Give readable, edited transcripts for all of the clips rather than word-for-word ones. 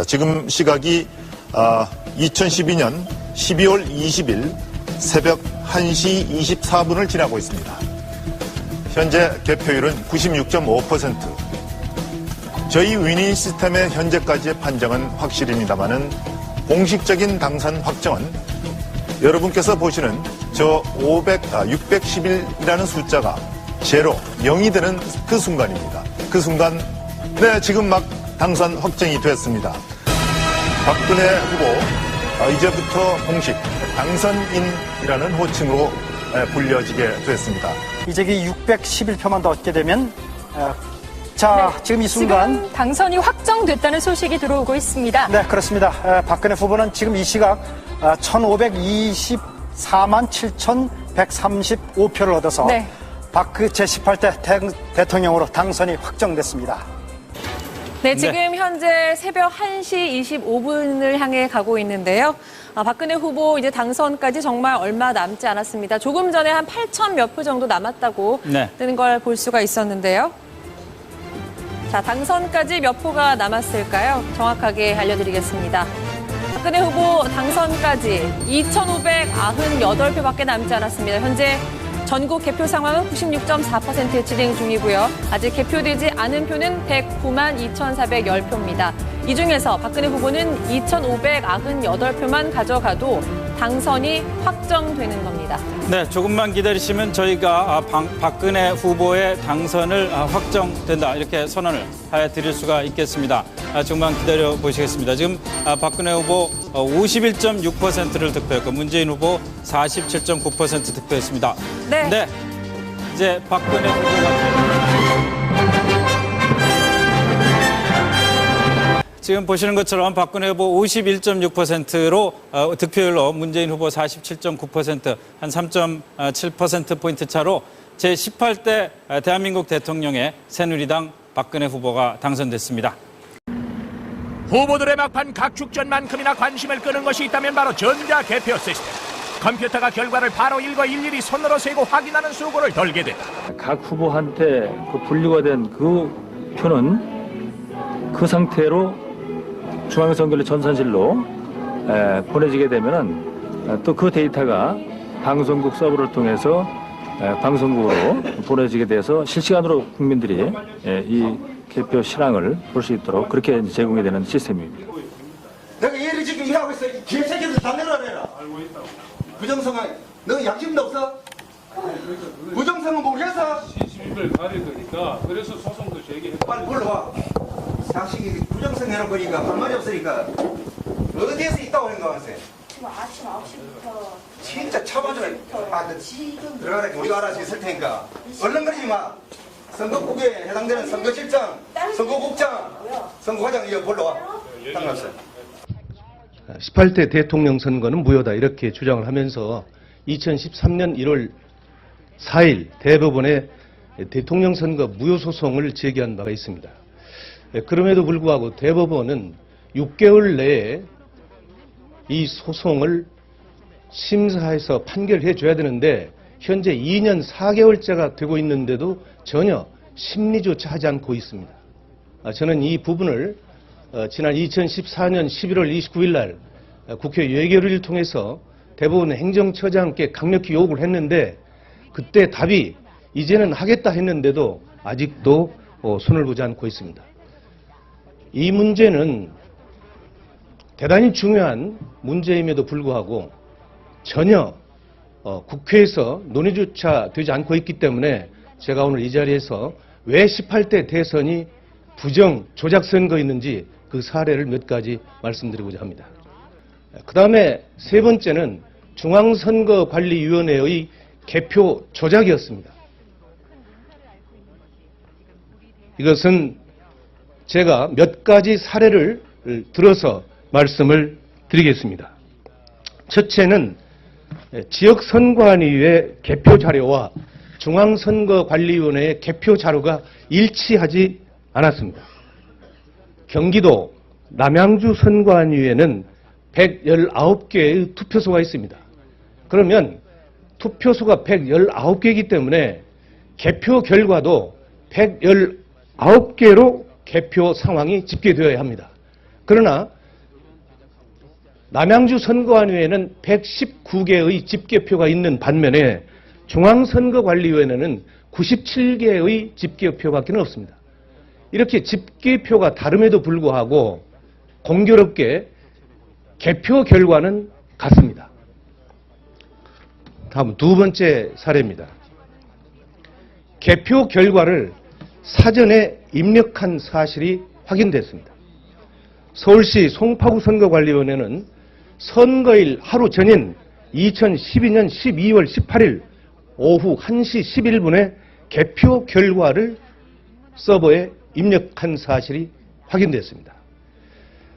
지금 시각이 2012년 12월 20일 새벽 1시 24분을 지나고 있습니다. 현재 개표율은 96.5%. 저희 위닝 시스템의 현재까지의 판정은 확실입니다만은 공식적인 당선 확정은 여러분께서 보시는 저 611이라는 숫자가 제로, 0이 되는 그 순간입니다. 그 순간, 네, 지금 막 당선 확정이 됐습니다. 박근혜 후보, 이제부터 공식 당선인이라는 호칭으로 불려지게 됐습니다. 이제 611표만 더 얻게 되면 자, 네, 지금 이 순간 지금 당선이 확정됐다는 소식이 들어오고 있습니다. 네, 그렇습니다. 박근혜 후보는 지금 이 시각 1524만 7,135표를 얻어서 네. 제18대 대통령으로 당선이 확정됐습니다. 네, 지금 현재 새벽 1시 25분을 향해 가고 있는데요. 박근혜 후보 이제 당선까지 정말 얼마 남지 않았습니다. 조금 전에 한 8천 몇 표 정도 남았다고 뜨는 걸 볼 수가 있었는데요. 자, 당선까지 몇 표가 남았을까요? 정확하게 알려드리겠습니다. 박근혜 후보 당선까지 2,598표밖에 남지 않았습니다. 현재 전국 개표 상황은 96.4% 진행 중이고요. 아직 개표되지 않은 표는 109만 2,410표입니다. 이 중에서 박근혜 후보는 2,598표만 가져가도 당선이 확정되는 겁니다. 네, 조금만 기다리시면 저희가 박근혜 후보의 당선을 확정된다 이렇게 선언을 해드릴 수가 있겠습니다. 조금만 기다려 보시겠습니다. 지금 박근혜 후보 51.6%를 득표했고 문재인 후보 47.9% 득표했습니다. 네. 이제 박근혜 후보가 지금 보시는 것처럼 박근혜 후보 51.6%로 득표율로 문재인 후보 47.9%, 한 3.7%포인트 차로 제18대 대한민국 대통령의 새누리당 박근혜 후보가 당선됐습니다. 후보들의 막판 각축전만큼이나 관심을 끄는 것이 있다면 바로 전자개표 시스템. 컴퓨터가 결과를 바로 읽어 일일이 손으로 세고 확인하는 수고를 덜게 된다. 각 후보한테 분류가 된 그 표는 그 상태로 중앙선관위 전산실로 보내지게 되면은 또 그 데이터가 방송국 서버를 통해서 방송국으로 보내지게 돼서 실시간으로 국민들이 이 개표 실황을 볼 수 있도록 그렇게 제공이 되는 시스템입니다. 내가 얘를 지금 일하고 있어. 이 개새끼들 다 내려내라. 알고 있다고. 부정성은 너 양심도 없어? 부정성은 모르겠어? 시민들 가릴 거니까 그래서 소송도 제기했다. 빨리 불러와. 당신이 부정성 해놓은 거니까 할 말이 없으니까 어디에서 있다고 생각하세요? 지금 아침 9시부터 진짜 쳐봐줘요. 지금 들어가라. 우리가 알아서 있을 테니까 얼른거리지 마. 선거국에 해당되는 선거실장, 선거국장, 선거과장 이거 불러와. 상관없어요. 18대 대통령 선거는 무효다 이렇게 주장을 하면서 2013년 1월 4일 대법원에 대통령 선거 무효 소송을 제기한 바가 있습니다. 그럼에도 불구하고 대법원은 6개월 내에 이 소송을 심사해서 판결해 줘야 되는데 현재 2년 4개월째가 되고 있는데도 전혀 심리조차 하지 않고 있습니다. 저는 이 부분을 지난 2014년 11월 29일 날 국회 예결위를 통해서 대법원 행정처장께 강력히 요구를 했는데 그때 답이 이제는 하겠다 했는데도 아직도 손을 보지 않고 있습니다. 이 문제는 대단히 중요한 문제임에도 불구하고 전혀 국회에서 논의조차 되지 않고 있기 때문에 제가 오늘 이 자리에서 왜 18대 대선이 부정 조작 선거였는지 그 사례를 몇 가지 말씀드리고자 합니다. 그 다음에 세 번째는 중앙선거관리위원회의 개표 조작이었습니다. 이것은 제가 몇 가지 사례를 들어서 말씀을 드리겠습니다. 첫째는 지역선관위의 개표 자료와 중앙선거관리위원회의 개표 자료가 일치하지 않았습니다. 경기도 남양주 선관위에는 119개의 투표소가 있습니다. 그러면 투표소가 119개이기 때문에 개표 결과도 119개로 개표 상황이 집계되어야 합니다. 그러나 남양주 선거관위원회는 119개의 집계표가 있는 반면에 중앙선거관리위원회는 97개의 집계표밖에 없습니다. 이렇게 집계표가 다름에도 불구하고 공교롭게 개표 결과는 같습니다. 다음 두 번째 사례입니다. 개표 결과를 사전에 입력한 사실이 확인됐습니다. 서울시 송파구 선거관리위원회는 선거일 하루 전인 2012년 12월 18일 오후 1시 11분에 개표 결과를 서버에 입력한 사실이 확인됐습니다.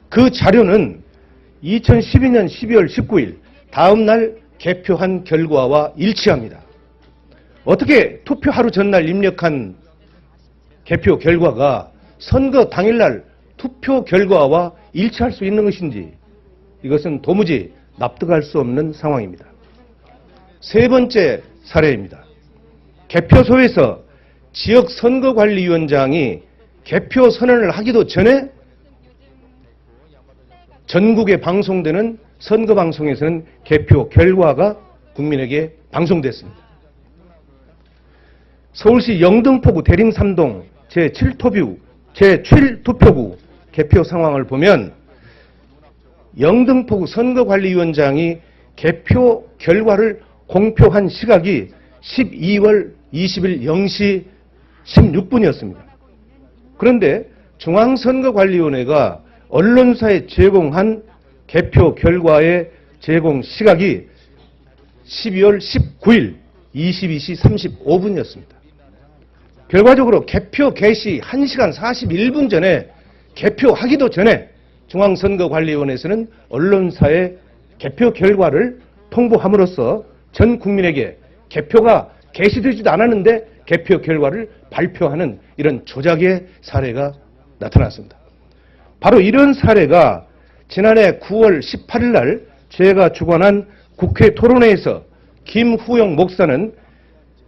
그 자료는 2012년 12월 19일 다음 날 개표한 결과와 일치합니다. 어떻게 투표 하루 전날 입력한 개표 결과가 선거 당일날 투표 결과와 일치할 수 있는 것인지 이것은 도무지 납득할 수 없는 상황입니다. 세 번째 사례입니다. 개표소에서 지역선거관리위원장이 개표 선언을 하기도 전에 전국에 방송되는 선거방송에서는 개표 결과가 국민에게 방송됐습니다. 서울시 영등포구 대림삼동 제7투표구 개표 상황을 보면 영등포구 선거관리위원장이 개표 결과를 공표한 시각이 12월 20일 0시 16분이었습니다. 그런데 중앙선거관리위원회가 언론사에 제공한 개표 결과의 제공 시각이 12월 19일 22시 35분이었습니다. 결과적으로 개표 개시 1시간 41분 전에 개표하기도 전에 중앙선거관리위원회에서는 언론사에 개표 결과를 통보함으로써 전 국민에게 개표가 개시되지도 않았는데 개표 결과를 발표하는 이런 조작의 사례가 나타났습니다. 바로 이런 사례가 지난해 9월 18일 날 제가 주관한 국회 토론회에서 김후영 목사는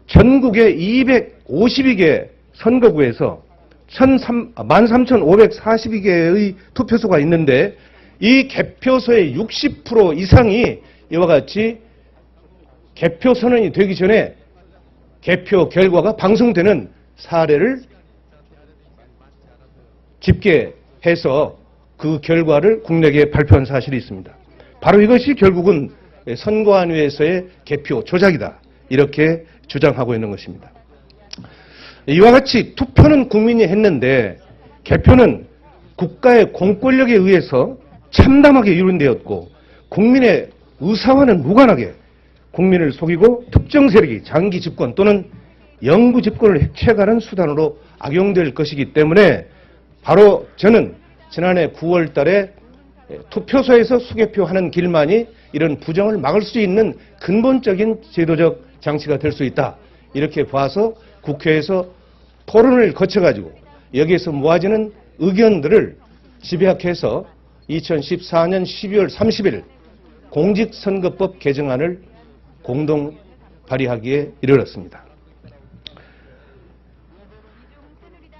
전국의 252개 선거구에서 13,542개의 투표소가 있는데 이 개표소의 60% 이상이 이와 같이 개표 선언이 되기 전에 개표 결과가 방송되는 사례를 집계해서 그 결과를 국내에 발표한 사실이 있습니다. 바로 이것이 결국은 선거안위에서의 개표 조작이다. 이렇게 주장하고 있는 것입니다. 이와 같이 투표는 국민이 했는데 개표는 국가의 공권력에 의해서 참담하게 이룬되었고 국민의 의사와는 무관하게 국민을 속이고 특정 세력이 장기 집권 또는 영구 집권을 해체하는 수단으로 악용될 것이기 때문에 바로 저는 지난해 9월 달에 투표소에서 수개표하는 길만이 이런 부정을 막을 수 있는 근본적인 제도적 장치가 될 수 있다. 이렇게 봐서 국회에서 토론을 거쳐가지고 여기에서 모아지는 의견들을 집약해서 2014년 12월 30일 공직선거법 개정안을 공동 발의하기에 이르렀습니다.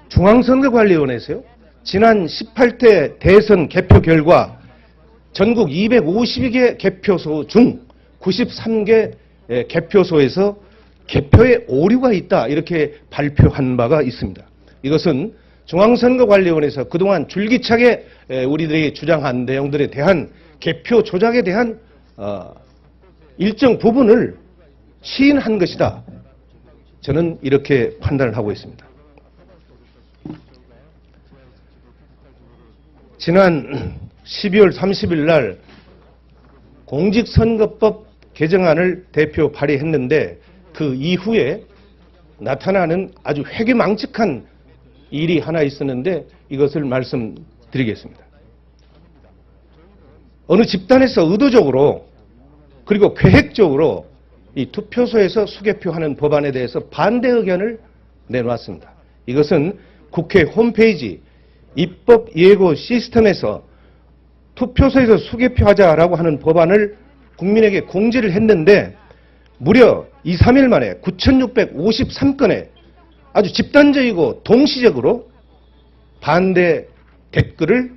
중앙선거관리위원회에서요. 지난 18대 대선 개표 결과 전국 252개 개표소 중 93개 개표소에서 개표에 오류가 있다 이렇게 발표한 바가 있습니다. 이것은 중앙선거관리위원회에서 그동안 줄기차게 우리들이 주장한 내용들에 대한 개표 조작에 대한 일정 부분을 시인한 것이다. 저는 이렇게 판단을 하고 있습니다. 지난 12월 30일 날 공직선거법 개정안을 대표 발의했는데 그 이후에 나타나는 아주 회개망측한 일이 하나 있었는데 이것을 말씀드리겠습니다. 어느 집단에서 의도적으로 그리고 계획적으로 이 투표소에서 수개표하는 법안에 대해서 반대 의견을 내놓았습니다. 이것은 국회 홈페이지 입법 예고 시스템에서 투표소에서 수개표하자라고 하는 법안을 국민에게 공지를 했는데 무려 2, 3일 만에 9,653건의 아주 집단적이고 동시적으로 반대 댓글을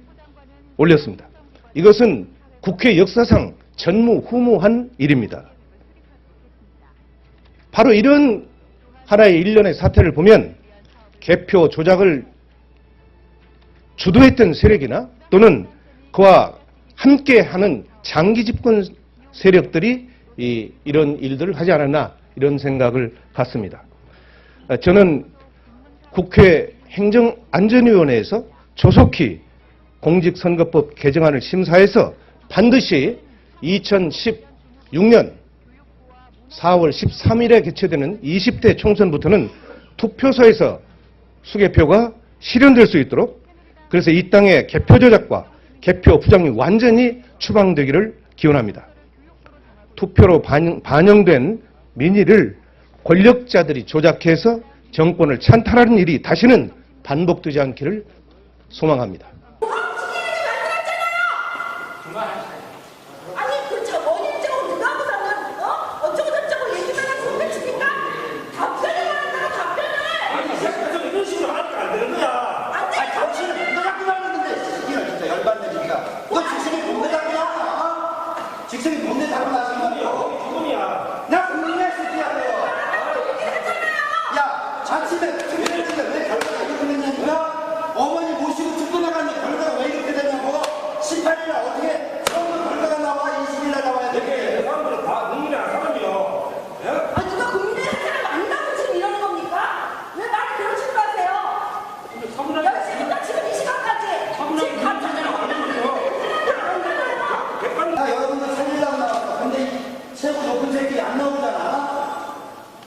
올렸습니다. 이것은 국회 역사상 전무후무한 일입니다. 바로 이런 하나의 일련의 사태를 보면 개표 조작을 주도했던 세력이나 또는 그와 함께하는 장기 집권 세력들이 이런 일들을 하지 않았나 이런 생각을 갖습니다. 저는 국회 행정안전위원회에서 조속히 공직선거법 개정안을 심사해서 반드시 2016년 4월 13일에 개최되는 20대 총선부터는 투표소에서 수개표가 실현될 수 있도록 그래서 이 땅의 개표 조작과 개표 부정이 완전히 추방되기를 기원합니다. 투표로 반영된 민의를 권력자들이 조작해서 정권을 찬탈하는 일이 다시는 반복되지 않기를 소망합니다. 아니 그저 원인적으로 누가 하고서는 어쩌고 저쩌고 얘기만 하고 소개치니까 답변을 한다고 답변을 이런 식으로 하니까 안 되는 거야. 아니 당신은 뭔데 갖고 나왔는데 이거 진짜 열받네 니가. 너 직성이 뭔데 갖고 나왔나? 직성이 뭔데 갖고 나왔는 거야? 죽음이야. 나 국민의 새끼야 너. 야 자칫에 특별했는데 왜 결과가 이렇게 됐냐니까? 어머니 모시고 죽고 나갔는데 결과가 왜 이렇게 됐냐고? 18일날 어떻게 처음 결과가 나와? 20일날 나와야 돼. 사람들은 다 국민이야 사람이요. 아 누가 국민의 사람을 안다고 지금 이러는 겁니까? 왜 말을 그런 식으로 하세요? 10시부터 지금 이 시간까지 지금 감사드리고 나 여러분들 살리려고 나왔어. 근데 이 최고 높은 새끼 안 나오잖아.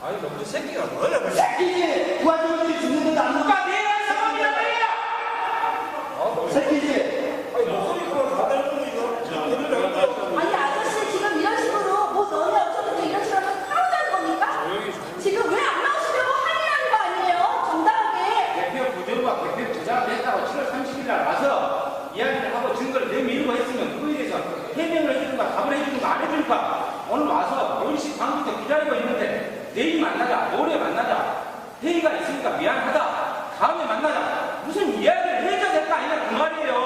아니 높은 새끼가 뭐야? 그 새끼지. 부하들이 죽는데도 안 나와. 내가 사람이란 말이야. 새끼지. 아니 목소리가 다 들리는 이거. 아니 아저씨 지금 이런 식으로 뭐 너네 어쩌고 이런 식으로 하면 싸우자는 겁니까? 지금 왜 안 나오시려고 항의하는 거 아니에요? 정당하게. 개표 부정과 개표 조작을 했다고 7월 30일 날 와서 이야기를 하고 증거를 내밀고 했으면 그거에 대해서 해명을 해주는가 답을 해주는가 안 해주는가 오늘 와서 10시 반부터 기다리고 있는데 내일 만나자 모레 만나자 회의가 있으니까 미안하다 다음에 만나자 무슨 이야기를 해줘야 될 거 아니냐 그 말이에요.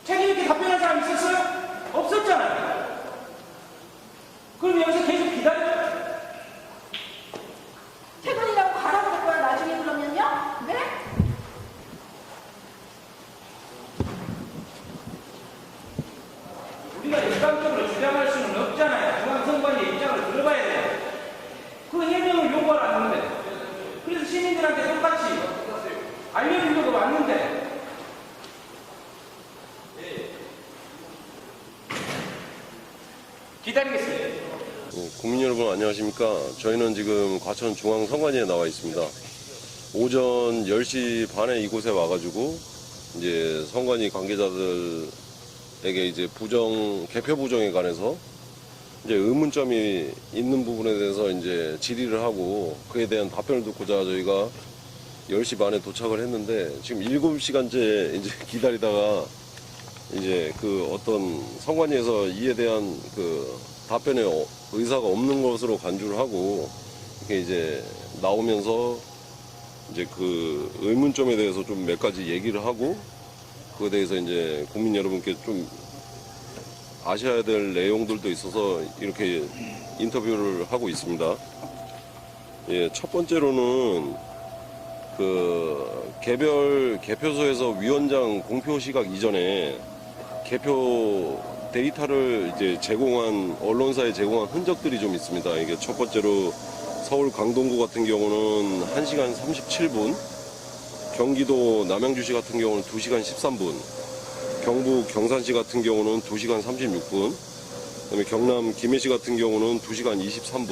책임 있게 답변할 사람 있었어요? 없었잖아요. 그럼 여기서 계속 기다려. 퇴근이라고 가라고 할 거야 나중에 그러면요? 네? 우리가 일방적으로 주장할 수는 없잖아요. 중앙선관위의 입장을 들어봐야 돼요. 그 해명을 요구하라는데 그래서 시민들한테 똑같이 알려주려고 왔는데 기다리겠습니다. 국민 여러분 안녕하십니까. 저희는 지금 과천 중앙선관위에 나와 있습니다. 오전 10시 반에 이곳에 와가지고 이제 선관위 관계자들에게 이제 개표 부정에 관해서 이제 의문점이 있는 부분에 대해서 이제 질의를 하고 그에 대한 답변을 듣고자 저희가 10시 반에 도착을 했는데 지금 7시간째 이제 기다리다가 이제 그 어떤 선관위에서 이에 대한 그 답변에 의사가 없는 것으로 간주를 하고 이렇게 이제 나오면서 이제 그 의문점에 대해서 좀 몇 가지 얘기를 하고 그에 대해서 이제 국민 여러분께 좀 아셔야 될 내용들도 있어서 이렇게 인터뷰를 하고 있습니다. 예, 첫 번째로는 그 개별 개표소에서 위원장 공표 시각 이전에 개표 데이터를 이제 제공한 언론사에 제공한 흔적들이 좀 있습니다. 이게 첫 번째로 서울 강동구 같은 경우는 1시간 37분, 경기도 남양주시 같은 경우는 2시간 13분, 경북 경산시 같은 경우는 2시간 36분, 그다음에 경남 김해시 같은 경우는 2시간 23분,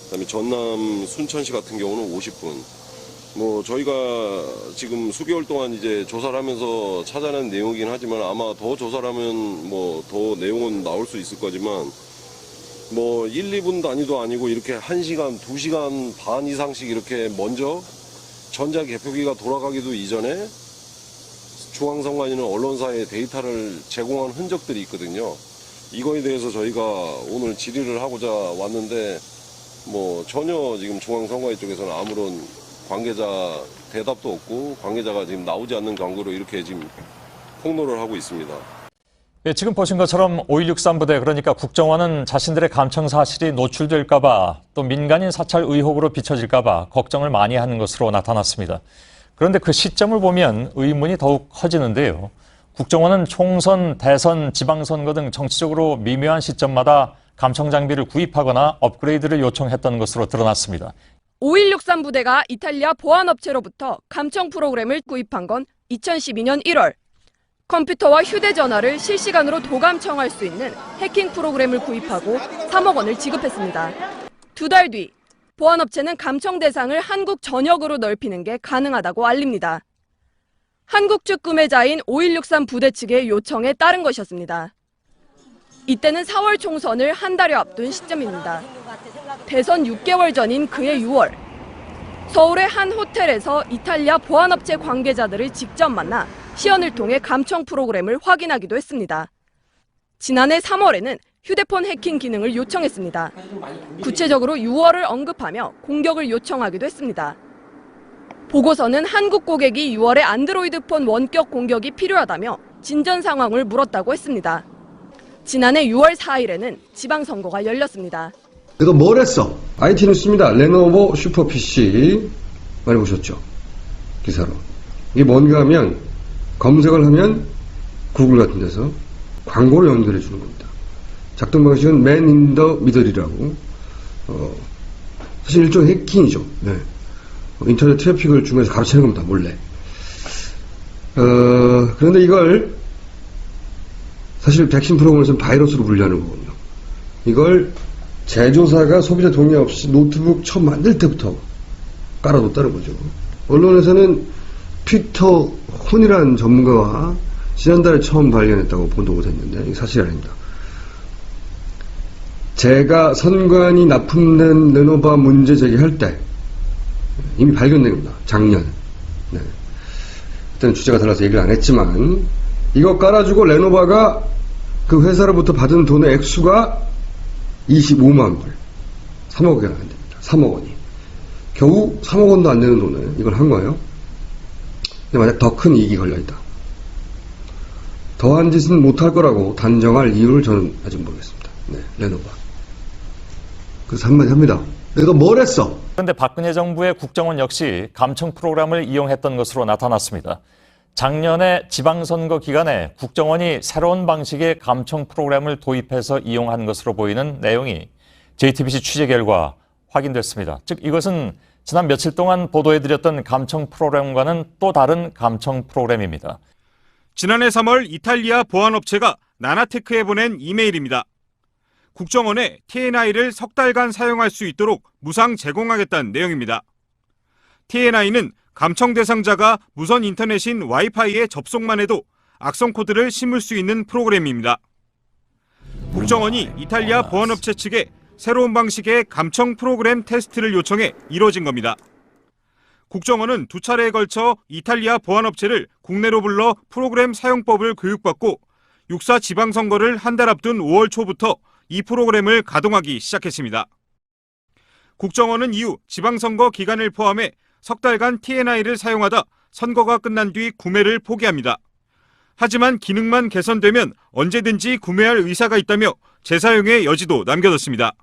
그다음에 전남 순천시 같은 경우는 50분. 뭐 저희가 지금 수개월 동안 이제 조사를 하면서 찾아낸 내용이긴 하지만 아마 더 조사를 하면 뭐 더 내용은 나올 수 있을 거지만 뭐 1, 2분 단위도 아니고 이렇게 1시간, 2시간 반 이상씩 이렇게 먼저 전자개표기가 돌아가기도 이전에 중앙선관위는 언론사에 데이터를 제공한 흔적들이 있거든요. 이거에 대해서 저희가 오늘 질의를 하고자 왔는데 뭐 전혀 지금 중앙선관위 쪽에서는 아무런 관계자 대답도 없고 관계자가 지금 나오지 않는 관계로 이렇게 지금 폭로를 하고 있습니다. 예, 지금 보신 것처럼 5163 부대, 그러니까 국정원은 자신들의 감청 사실이 노출될까 봐, 또 민간인 사찰 의혹으로 비춰질까 봐 걱정을 많이 하는 것으로 나타났습니다. 그런데 그 시점을 보면 의문이 더욱 커지는데요. 국정원은 총선, 대선, 지방선거 등 정치적으로 미묘한 시점마다 감청 장비를 구입하거나 업그레이드를 요청했던 것으로 드러났습니다. 5163 부대가 이탈리아 보안업체로부터 감청 프로그램을 구입한 건 2012년 1월. 컴퓨터와 휴대전화를 실시간으로 도감청할 수 있는 해킹 프로그램을 구입하고 3억 원을 지급했습니다. 2달 뒤 보안업체는 감청 대상을 한국 전역으로 넓히는 게 가능하다고 알립니다. 한국 측 구매자인 5163 부대 측의 요청에 따른 것이었습니다. 이때는 4월 총선을 한 달여 앞둔 시점입니다. 대선 6개월 전인 그해 6월, 서울의 한 호텔에서 이탈리아 보안업체 관계자들을 직접 만나 시연을 통해 감청 프로그램을 확인하기도 했습니다. 지난해 3월에는 휴대폰 해킹 기능을 요청했습니다. 구체적으로 6월을 언급하며 공격을 요청하기도 했습니다. 보고서는 한국 고객이 6월에 안드로이드폰 원격 공격이 필요하다며 진전 상황을 물었다고 했습니다. 지난해 6월 4일에는 지방선거가 열렸습니다. 내가 뭘 했어? IT 뉴스입니다. 레노버 슈퍼 PC 많이 보셨죠? 기사로. 이게 뭔가 하면 검색을 하면 구글 같은 데서 광고로 연결해 주는 겁니다. 작동 방식은 맨 인 더 미들이라고. 사실 일종의 해킹이죠. 네. 인터넷 트래픽을 중간에서 가로채는 겁니다. 몰래. 그런데 이걸 사실 백신 프로그램에서는 바이러스로 분류하는 거거든요. 이걸 제조사가 소비자 동의 없이 노트북 처음 만들 때부터 깔아뒀다는 거죠. 언론에서는 피터 혼이라는 전문가가 지난달에 처음 발견했다고 보도가 됐는데 이게 사실이 아닙니다. 제가 선관위 납품된 레노바 문제 제기할 때 이미 발견된 겁니다. 작년. 네. 그때는 주제가 달라서 얘기를 안 했지만 이거 깔아주고 레노바가 그 회사로부터 받은 돈의 액수가 25만 불. 3억 원이 안 됩니다. 3억 원이. 겨우 3억 원도 안 되는 돈을 이걸 한 거예요. 근데 만약 더 큰 이익이 걸려있다. 더한 짓은 못할 거라고 단정할 이유를 저는 아직 모르겠습니다. 네, 레노바. 그래서 한마디 합니다. 내가 뭘 했어? 그런데 박근혜 정부의 국정원 역시 감청 프로그램을 이용했던 것으로 나타났습니다. 작년에 지방선거 기간에 국정원이 새로운 방식의 감청 프로그램을 도입해서 이용한 것으로 보이는 내용이 JTBC 취재 결과 확인됐습니다. 즉 이것은 지난 며칠 동안 보도해드렸던 감청 프로그램과는 또 다른 감청 프로그램입니다. 지난해 3월 이탈리아 보안업체가 나나테크에 보낸 이메일입니다. 국정원에 TNI를 석 달간 사용할 수 있도록 무상 제공하겠다는 내용입니다. TNI는 감청 대상자가 무선 인터넷인 와이파이에 접속만 해도 악성 코드를 심을 수 있는 프로그램입니다. 국정원이 이탈리아 보안업체 측에 새로운 방식의 감청 프로그램 테스트를 요청해 이뤄진 겁니다. 국정원은 2차례에 걸쳐 이탈리아 보안업체를 국내로 불러 프로그램 사용법을 교육받고 6.4 지방선거를 한 달 앞둔 5월 초부터 이 프로그램을 가동하기 시작했습니다. 국정원은 이후 지방선거 기간을 포함해 석 달간 TNI를 사용하다 선거가 끝난 뒤 구매를 포기합니다. 하지만 기능만 개선되면 언제든지 구매할 의사가 있다며 재사용의 여지도 남겨뒀습니다.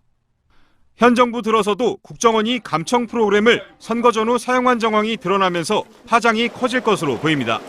현 정부 들어서도 국정원이 감청 프로그램을 선거 전후 사용한 정황이 드러나면서 파장이 커질 것으로 보입니다.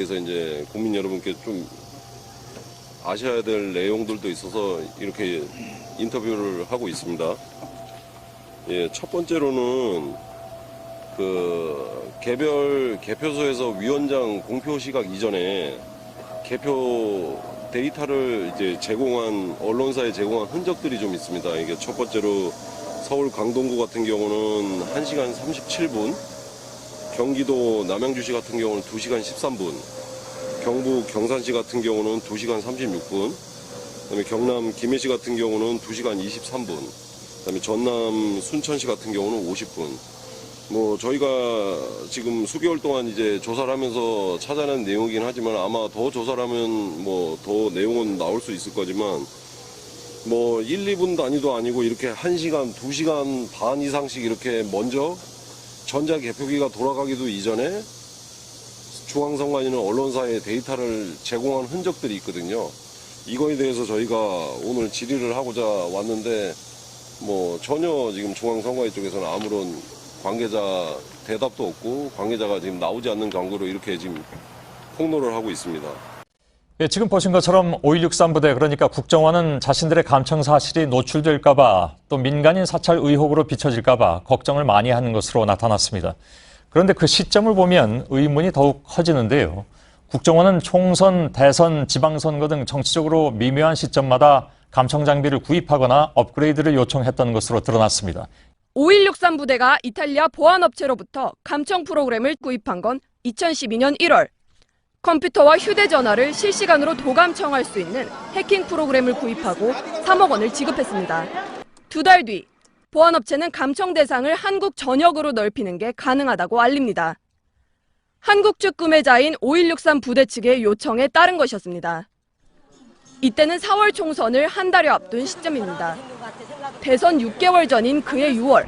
대해서 이제 국민 여러분께 좀 아셔야 될 내용들도 있어서 이렇게 인터뷰를 하고 있습니다. 예, 첫 번째로는 그 개별 개표소에서 위원장 공표 시각 이전에 개표 데이터를 이제 제공한 언론사에 제공한 흔적들이 좀 있습니다. 이게 첫 번째로 서울 강동구 같은 경우는 1시간 37분, 경기도 남양주시 같은 경우는 2시간 13분, 경북 경산시 같은 경우는 2시간 36분, 그다음에 경남 김해시 같은 경우는 2시간 23분, 그다음에 전남 순천시 같은 경우는 50분. 뭐 저희가 지금 수개월 동안 이제 조사를 하면서 찾아낸 내용이긴 하지만 아마 더 조사를 하면 뭐 더 내용은 나올 수 있을 거지만 뭐 1, 2분 단위도 아니고 이렇게 1시간, 2시간 반 이상씩 이렇게 먼저 전자 개표기가 돌아가기도 이전에 중앙선관위는 언론사에 데이터를 제공한 흔적들이 있거든요. 이거에 대해서 저희가 오늘 질의를 하고자 왔는데 뭐 전혀 지금 중앙선관위 쪽에서는 아무런 관계자 대답도 없고 관계자가 지금 나오지 않는 경우로 이렇게 지금 폭로를 하고 있습니다. 예, 지금 보신 것처럼 5.16 부대 그러니까 국정원은 자신들의 감청 사실이 노출될까 봐 또 민간인 사찰 의혹으로 비춰질까 봐 걱정을 많이 하는 것으로 나타났습니다. 그런데 그 시점을 보면 의문이 더욱 커지는데요. 국정원은 총선, 대선, 지방선거 등 정치적으로 미묘한 시점마다 감청 장비를 구입하거나 업그레이드를 요청했던 것으로 드러났습니다. 5.16 부대가 이탈리아 보안업체로부터 감청 프로그램을 구입한 건 2012년 1월. 컴퓨터와 휴대전화를 실시간으로 도감청할 수 있는 해킹 프로그램을 구입하고 3억 원을 지급했습니다. 2달 뒤 보안업체는 감청 대상을 한국 전역으로 넓히는 게 가능하다고 알립니다. 한국 측 구매자인 5.16 부대 측의 요청에 따른 것이었습니다. 이때는 4월 총선을 한 달여 앞둔 시점입니다. 대선 6개월 전인 그해 6월,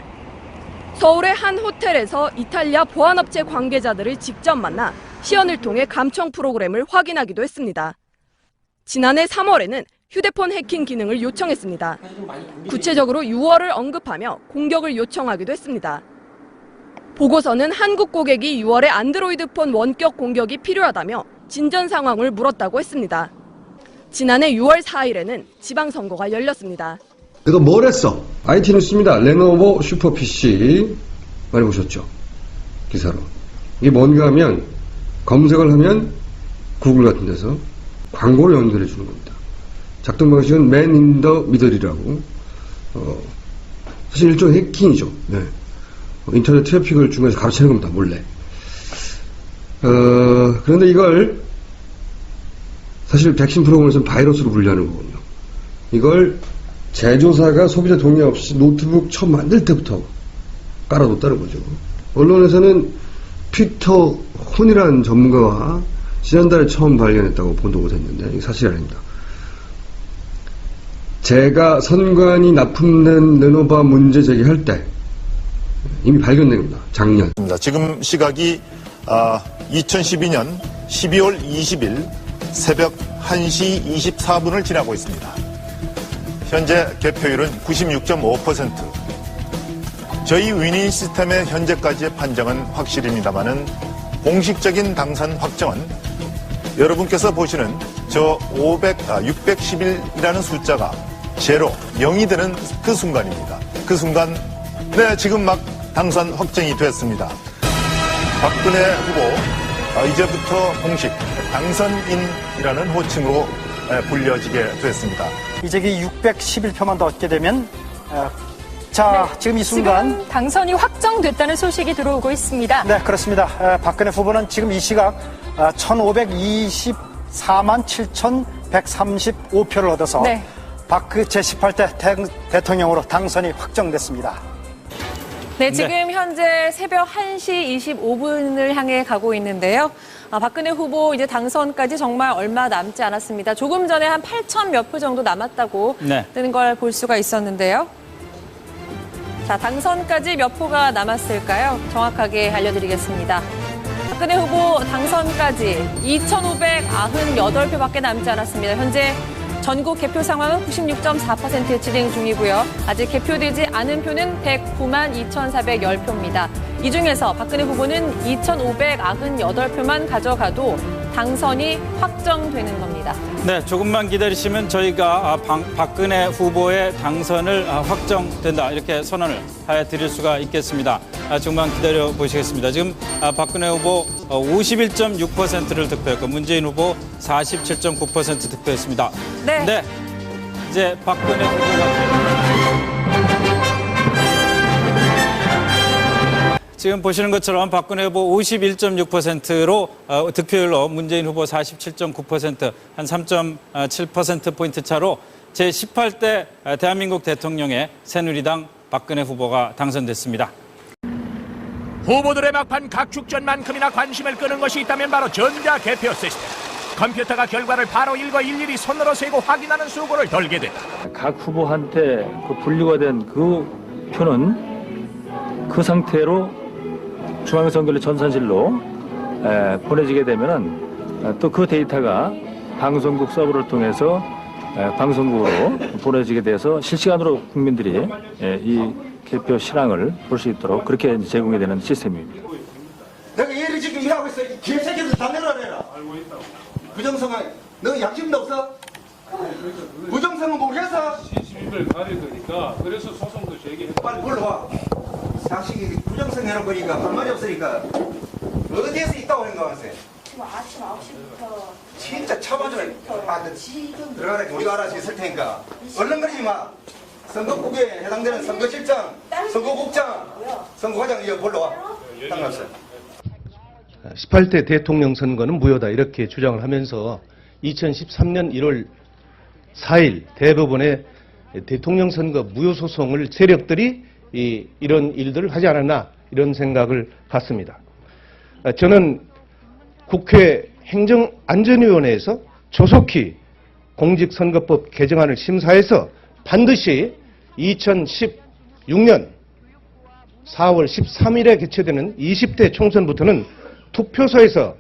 서울의 한 호텔에서 이탈리아 보안업체 관계자들을 직접 만나 시연을 통해 감청 프로그램을 확인하기도 했습니다. 지난해 3월에는 휴대폰 해킹 기능을 요청했습니다. 구체적으로 6월을 언급하며 공격을 요청하기도 했습니다. 보고서는 한국 고객이 6월에 안드로이드폰 원격 공격이 필요하다며 진전 상황을 물었다고 했습니다. 지난해 6월 4일에는 지방선거가 열렸습니다. 그래서 뭘 했어? IT 뉴스입니다. 레노버 슈퍼 PC 많이 보셨죠? 기사로. 이게 뭔가 하면 검색을 하면 구글 같은 데서 광고를 연결해 주는 겁니다. 작동 방식은 맨 인 더 미들이라고 사실 일종의 해킹이죠. 네. 인터넷 트래픽을 중간에서 가로채는 겁니다. 몰래. 그런데 이걸 사실 백신 프로그램에서는 바이러스로 분류하는 거거든요. 이걸 제조사가 소비자 동의 없이 노트북 처음 만들 때부터 깔아뒀다는 거죠. 언론에서는 피터 혼이라는 전문가가 지난달에 처음 발견했다고 보도가 됐는데 이게 사실이 아닙니다. 제가 선관위 납품된 레노바 문제 제기할 때 이미 발견된 겁니다. 작년. 지금 시각이 2012년 12월 20일 새벽 1시 24분을 지나고 있습니다. 현재 개표율은 96.5%. 저희 위닝 시스템의 현재까지의 판정은 확실입니다만은 공식적인 당선 확정은 여러분께서 보시는 저 611이라는 숫자가 제로, 0이 되는 그 순간입니다. 그 순간, 네, 지금 막 당선 확정이 됐습니다. 박근혜 후보, 이제부터 공식 당선인이라는 호칭으로 불려지게 됐습니다. 이제 611표만 더 얻게 되면 자, 지금 이 순간 지금 당선이 확정됐다는 소식이 들어오고 있습니다. 네, 그렇습니다. 박근혜 후보는 지금 이 시각 1524만 7,135표를 얻어서 네. 제18대 대통령으로 당선이 확정됐습니다. 네, 지금 현재 새벽 1시 25분을 향해 가고 있는데요. 박근혜 후보 이제 당선까지 정말 얼마 남지 않았습니다. 조금 전에 한 8천 몇 표 정도 남았다고 뜨는 걸 볼 수가 있었는데요. 자, 당선까지 몇 표가 남았을까요? 정확하게 알려드리겠습니다. 박근혜 후보 당선까지 2,598표밖에 남지 않았습니다. 현재 전국 개표 상황은 96.4% 진행 중이고요. 아직 개표되지 않은 표는 109만 2,410표입니다. 이 중에서 박근혜 후보는 2,598표만 가져가도 당선이 확정되는 겁니다. 네, 조금만 기다리시면 저희가 박근혜 후보의 당선을 확정된다 이렇게 선언을 해드릴 수가 있겠습니다. 조금만 기다려 보시겠습니다. 지금 박근혜 후보 51.6%를 득표했고 문재인 후보 47.9% 득표했습니다. 네. 이제 박근혜 후보가 지금 보시는 것처럼 박근혜 후보 51.6%로 득표율로 문재인 후보 47.9% 한 3.7%포인트 차로 제18대 대한민국 대통령의 새누리당 박근혜 후보가 당선됐습니다. 후보들의 막판 각축전만큼이나 관심을 끄는 것이 있다면 바로 전자개표 시스템. 컴퓨터가 결과를 바로 읽어 일일이 손으로 세고 확인하는 수고를 덜게 된다. 각 후보한테 그 분류가 된 그 표는 그 상태로 중앙선거관리 전산실로 보내지게 되면은 또 그 데이터가 방송국 서버를 통해서 방송국으로 보내지게 돼서 실시간으로 국민들이 이 개표 실황을 볼 수 있도록 그렇게 제공이 되는 시스템입니다. 내가 얘를 지금 일하고 있어. 이 개새끼들 다 내려라. 부정성은 너 양심도 없어? 부정성은 모르겠어? 시민들 가릴 거니까 그래서 소송도 제기했다. 빨리 불러와. 당신이 부정성 해놓은 거니까 할 말이 없으니까 어디에서 있다고 생각하세요? 지금 아침 9시부터 진짜 차봐줘라. 지금 들어가라. 우리가 알아서 있을 테니까 얼른거리지 마. 선거국에 해당되는 선거실장, 선거국장, 선거과장 이거 불러와. 상관없어요. 18대 대통령 선거는 무효다 이렇게 주장을 하면서 2013년 1월 4일 대법원에 대통령 선거 무효 소송을 세력들이 이런 일들을 하지 않았나 이런 생각을 갖습니다. 저는 국회 행정안전위원회에서 조속히 공직선거법 개정안을 심사해서 반드시 2016년 4월 13일에 개최되는 20대 총선부터는 투표소에서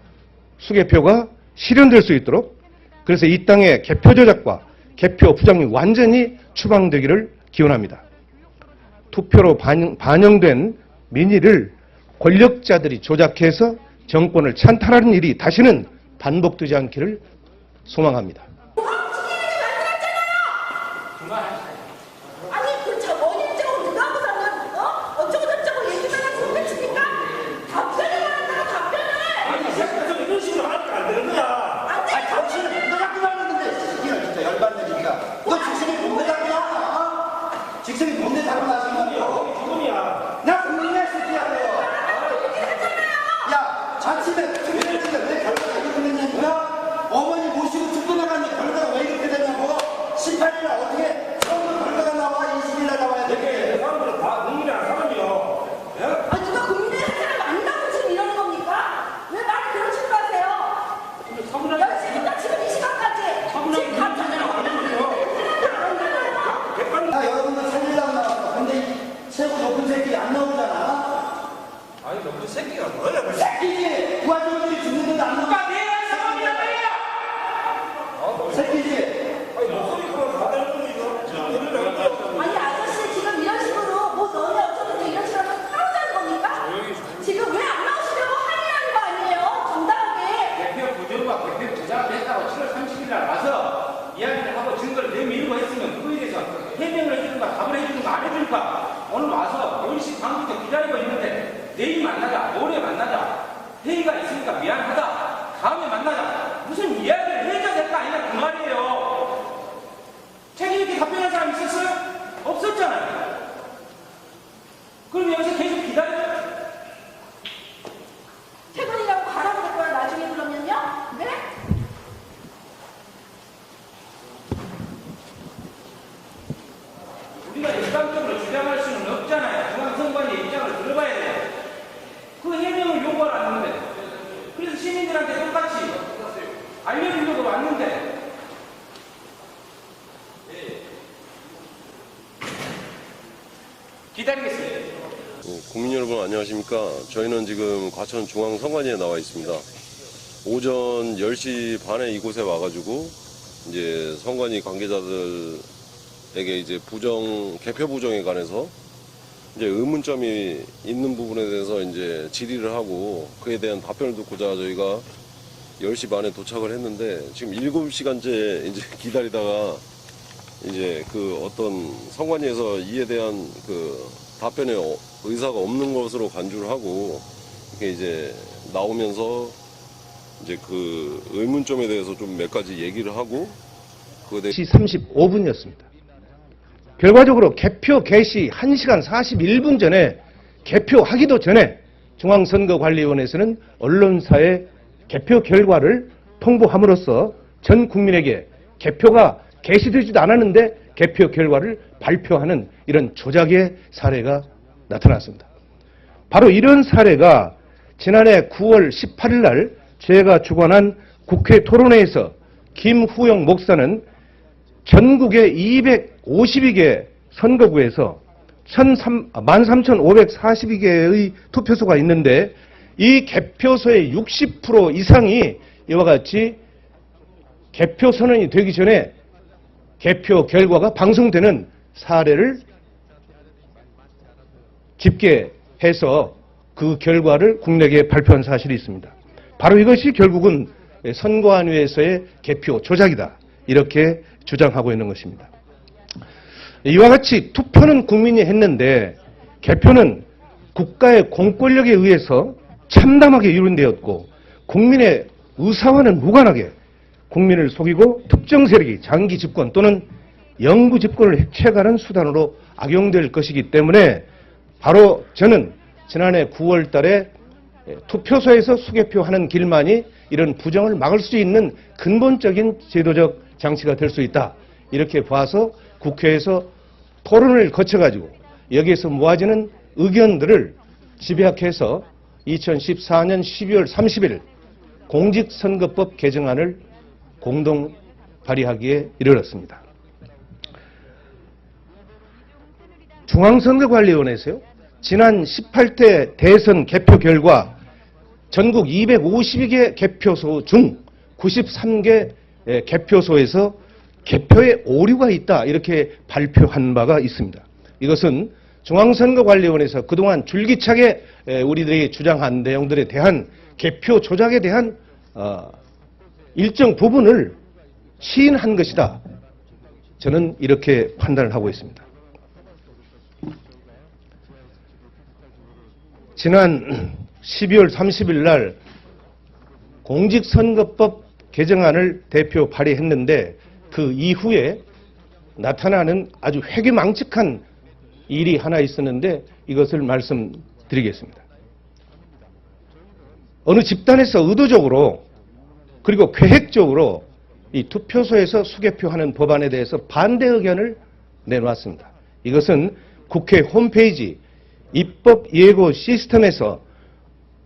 수개표가 실현될 수 있도록 그래서 이 땅의 개표 조작과 개표 부정이 완전히 추방되기를 기원합니다. 투표로 반영된 민의를 권력자들이 조작해서 정권을 찬탈하는 일이 다시는 반복되지 않기를 소망합니다. 아니 그저 원인적으로 누가 하고 사는 어쩌고 저쩌고 얘기만 하고 그걸 칩니까? 답변을 한다고 답변을 아니 새끼들 이런 식으로 하니까 안 되는 거야. 아니 당신은 뭔데 갖고 나왔는데 이거 진짜 열받는 얘기가 너 직성이 뭔데 갖고 나왔나? 직성이 뭔데 갖고 나왔는 거야? 지금이야. 나 국민의 새끼야 돼요. 야 자칫은 특별했는데 왜 결과가 이렇게 됐냐면 어머니 모시고 죽고 나갔는데 결과가 왜 이렇게 됐냐고 18일날 어떻게 처음 결과가 나와 20일날 나와야 돼. 사람들은 다 국민이란 사람이요. 아니 누가 국민의 사람을 안다고 지금 이러는 겁니까? 왜 말을 그런 식으로 하세요? 10시부터 지금 이 시간까지 지금 감사해요. 나 여러분들 살리려고 나왔어. 근데 이 최고 높은 새끼 안 나오잖아. 아니 너무 새끼가 뭐야? 그 새끼지. 부하들이 죽는데도 안 나와. 내가 사람이란 말이야. 새끼지. 아니 목소리 그거 다 되는 거니까. 아니 아저씨 지금 이런 식으로 뭐 너네 어쩌고 이런 식으로 하면 싸우자는 겁니까? 지금 왜 안 나오시려고 항의하는 거 아니에요? 정당하게. 대표 부정과 대표 조작을 했다고 7월 30일 날 와서 이야기를 하고 증거를 내밀고 했으면 그거에 대해서 해명을 해주는가 답을 해주는가 안 해주는가 오늘 와서 10시 반부터 기다리고 있는데 내일 만나자 모레 만나자 회의가 있으니까 미안하다 다음에 만나자 무슨 이야기를 해줘야 될 거 아니냐 그 말이에요. 책임 있게 답변한 사람 있었어요? 없었잖아요. 그럼 여기서 계속 기다려. 퇴근이라고 가라고 할 거야 나중에 그러면요? 네? 우리가 일방적으로 주장할 수는 없잖아요. 중앙선관위의 입장을 들어봐야 돼요. 그 해명을 요구하러 왔는데 그래서 시민들한테 똑같이 알려주려고 왔는데 기다리겠습니다. 국민 여러분 안녕하십니까. 저희는 지금 과천 중앙선관위에 나와 있습니다. 오전 10시 반에 이곳에 와가지고 이제 선관위 관계자들에게 이제 개표 부정에 관해서 이제 의문점이 있는 부분에 대해서 이제 질의를 하고 그에 대한 답변을 듣고자 저희가 10시 반에 도착을 했는데 지금 7시간째 이제 기다리다가 이제 그 어떤 선관위에서 이에 대한 그 답변에 의사가 없는 것으로 간주를 하고 이게 이제 나오면서 이제 그 의문점에 대해서 좀 몇 가지 얘기를 하고 그거에 35분이었습니다. 결과적으로 개표 개시 1시간 41분 전에 개표하기도 전에 중앙선거관리위원회에서는 언론사에 개표 결과를 통보함으로써 전 국민에게 개표가 개시되지도 않았는데 개표 결과를 발표하는 이런 조작의 사례가 나타났습니다. 바로 이런 사례가 지난해 9월 18일 날 제가 주관한 국회 토론회에서 김후영 목사는 전국의 252개 선거구에서 13,542개의 투표소가 있는데 이 개표소의 60% 이상이 이와 같이 개표 선언이 되기 전에 개표 결과가 방송되는 사례를 집계해서 그 결과를 국내에 발표한 사실이 있습니다. 바로 이것이 결국은 선관위에서의 개표 조작이다. 이렇게 주장하고 있는 것입니다. 이와 같이 투표는 국민이 했는데 개표는 국가의 공권력에 의해서 참담하게 이룬되었고 국민의 의사와는 무관하게 국민을 속이고 특정 세력이 장기 집권 또는 영구 집권을 해체하는 수단으로 악용될 것이기 때문에 바로 저는 지난해 9월 달에 투표소에서 수개표하는 길만이 이런 부정을 막을 수 있는 근본적인 제도적 장치가 될 수 있다. 이렇게 봐서 국회에서 토론을 거쳐가지고 여기에서 모아지는 의견들을 집약해서 2014년 12월 30일 공직선거법 개정안을 공동 발의하기에 이르렀습니다. 중앙선거관리위원회에서요. 지난 18대 대선 개표 결과 전국 252개 개표소 중 93개 개표소에서 개표에 오류가 있다 이렇게 발표한 바가 있습니다. 이것은 중앙선거관리위원회에서 그동안 줄기차게 우리들이 주장한 내용들에 대한 개표 조작에 대한 일정 부분을 시인한 것이다. 저는 이렇게 판단을 하고 있습니다. 지난 12월 30일 날 공직선거법 개정안을 대표 발의했는데 그 이후에 나타나는 아주 회귀망측한 일이 하나 있었는데 이것을 말씀드리겠습니다. 어느 집단에서 의도적으로 그리고 계획적으로 이 투표소에서 수개표하는 법안에 대해서 반대 의견을 내놓았습니다. 이것은 국회 홈페이지 입법 예고 시스템에서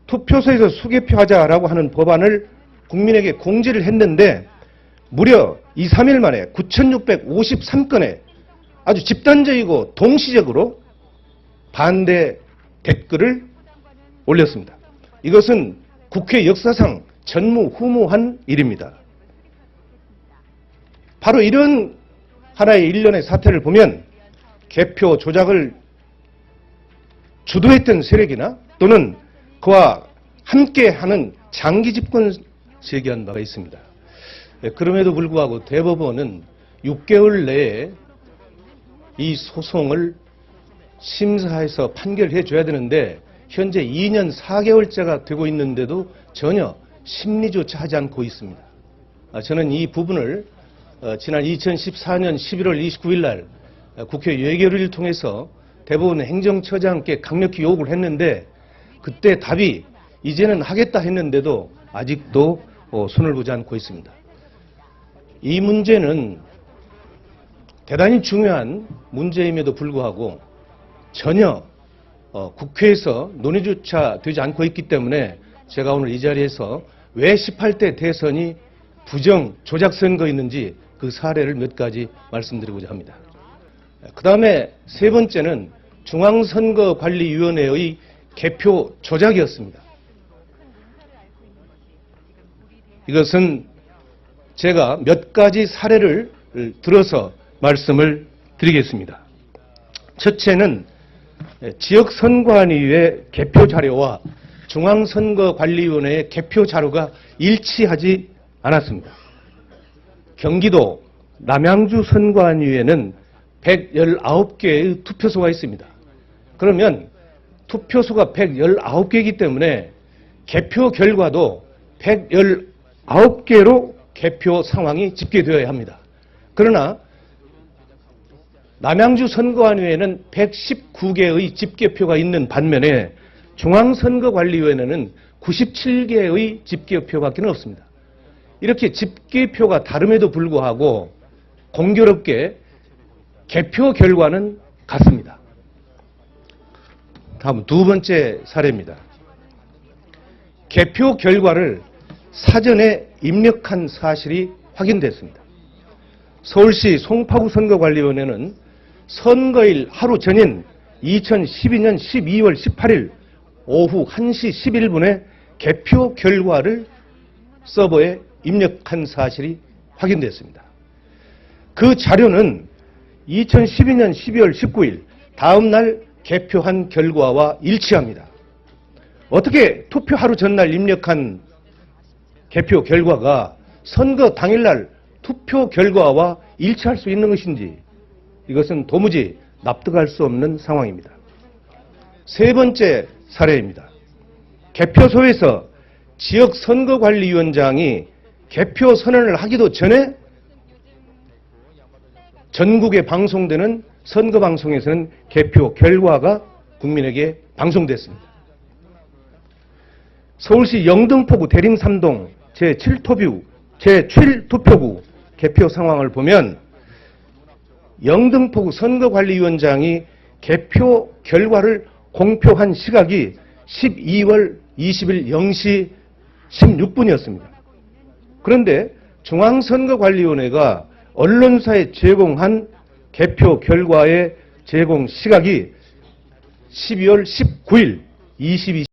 투표소에서 수개표하자라고 하는 법안을 국민에게 공지를 했는데 무려 2, 3일 만에 9,653건의 아주 집단적이고 동시적으로 반대 댓글을 올렸습니다. 이것은 국회 역사상 전무후무한 일입니다. 바로 이런 하나의 일련의 사태를 보면 개표 조작을 주도했던 세력이나 또는 그와 함께하는 장기 집권 제기한 바가 있습니다. 그럼에도 불구하고 대법원은 6개월 내에 이 소송을 심사해서 판결해 줘야 되는데 현재 2년 4개월째가 되고 있는데도 전혀 심리조차 하지 않고 있습니다. 저는 이 부분을 지난 2014년 11월 29일 날 국회 예결위를 통해서 대법원 행정처장께 강력히 요구를 했는데 그때 답이 이제는 하겠다 했는데도 아직도 손을 보지 않고 있습니다. 이 문제는 대단히 중요한 문제임에도 불구하고 전혀 국회에서 논의조차 되지 않고 있기 때문에 제가 오늘 이 자리에서 왜 18대 대선이 부정 조작 선거였는지 그 사례를 몇 가지 말씀드리고자 합니다. 그 다음에 세 번째는 중앙선거관리위원회의 개표 조작이었습니다. 이것은 제가 몇 가지 사례를 들어서 말씀을 드리겠습니다. 첫째는 지역선관위의 개표 자료와 중앙선거관리위원회의 개표 자료가 일치하지 않았습니다. 경기도 남양주 선관위에는 119개의 투표소가 있습니다. 그러면 투표소가 119개이기 때문에 개표 결과도 119개로 개표 상황이 집계되어야 합니다. 그러나 남양주 선거관위에는 119개의 집계표가 있는 반면에 중앙선거관리위원회는 97개의 집계표밖에 없습니다. 이렇게 집계표가 다름에도 불구하고 공교롭게 개표 결과는 같습니다. 다음 두 번째 사례입니다. 개표 결과를 사전에 입력한 사실이 확인됐습니다. 서울시 송파구 선거관리위원회는 선거일 하루 전인 2012년 12월 18일 오후 1시 11분에 개표 결과를 서버에 입력한 사실이 확인됐습니다. 그 자료는 2012년 12월 19일 다음 날 개표한 결과와 일치합니다. 어떻게 투표 하루 전날 입력한 개표 결과가 선거 당일날 투표 결과와 일치할 수 있는 것인지 이것은 도무지 납득할 수 없는 상황입니다. 세 번째 사례입니다. 개표소에서 지역 선거관리위원장이 개표 선언을 하기도 전에 전국에 방송되는 선거방송에서는 개표 결과가 국민에게 방송됐습니다. 서울시 영등포구 대림삼동 제7투표구 개표 상황을 보면 영등포구 선거관리위원장이 개표 결과를 공표한 시각이 12월 20일 0시 16분이었습니다. 그런데 중앙선거관리위원회가 언론사에 제공한 개표 결과의 제공 시각이 12월 19일 22시